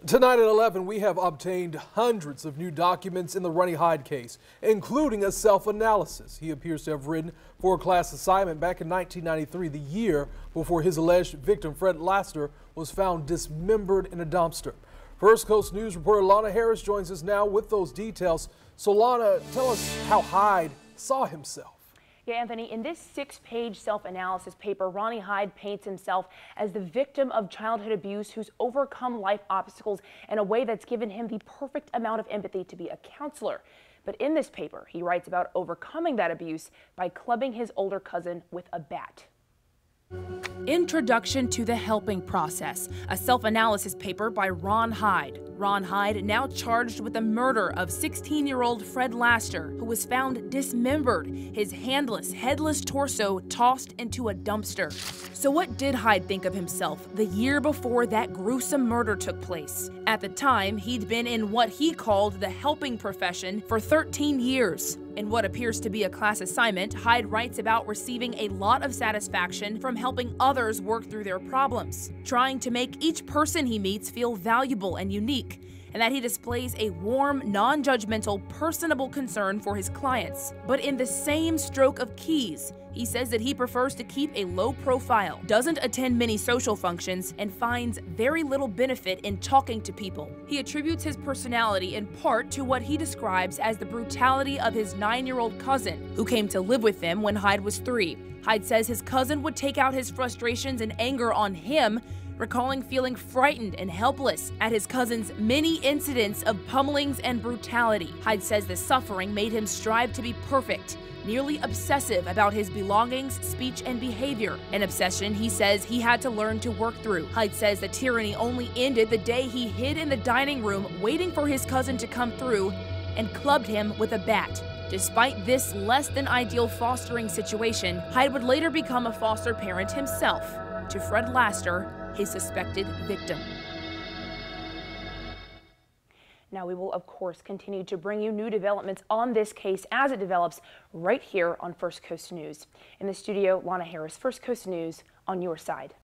Tonight at 11, we have obtained hundreds of new documents in the Ronnie Hyde case, including a self-analysis he appears to have written for a class assignment back in 1993, the year before his alleged victim, Fred Laster, was found dismembered in a dumpster. First Coast News reporter Lana Harris joins us now with those details. So Lana, tell us how Hyde saw himself. Yeah, Anthony, in this 6-page self-analysis paper, Ronnie Hyde paints himself as the victim of childhood abuse who's overcome life obstacles in a way that's given him the perfect amount of empathy to be a counselor. But in this paper, he writes about overcoming that abuse by clubbing his older cousin with a bat. Introduction to the Helping Process, a self-analysis paper by Ron Hyde. Ron Hyde now charged with the murder of 16-year-old Fred Laster, who was found dismembered, his handless, headless torso tossed into a dumpster. So what did Hyde think of himself the year before that gruesome murder took place? At the time, he'd been in what he called the helping profession for 13 years. In what appears to be a class assignment, Hyde writes about receiving a lot of satisfaction from helping others work through their problems, trying to make each person he meets feel valuable and unique, and that he displays a warm, non-judgmental, personable concern for his clients. But in the same stroke of keys, he says that he prefers to keep a low profile, doesn't attend many social functions, and finds very little benefit in talking to people. He attributes his personality in part to what he describes as the brutality of his 9-year-old cousin, who came to live with them when Hyde was 3. Hyde says his cousin would take out his frustrations and anger on him, recalling feeling frightened and helpless at his cousin's many incidents of pummelings and brutality. Hyde says the suffering made him strive to be perfect, nearly obsessive about his belongings, speech, and behavior. An obsession he says he had to learn to work through. Hyde says the tyranny only ended the day he hid in the dining room waiting for his cousin to come through and clubbed him with a bat. Despite this less than ideal fostering situation, Hyde would later become a foster parent himself to Fred Laster, his suspected victim. Now, we will, of course, continue to bring you new developments on this case as it develops right here on First Coast News. In the studio, Lana Harris, First Coast News, on your side.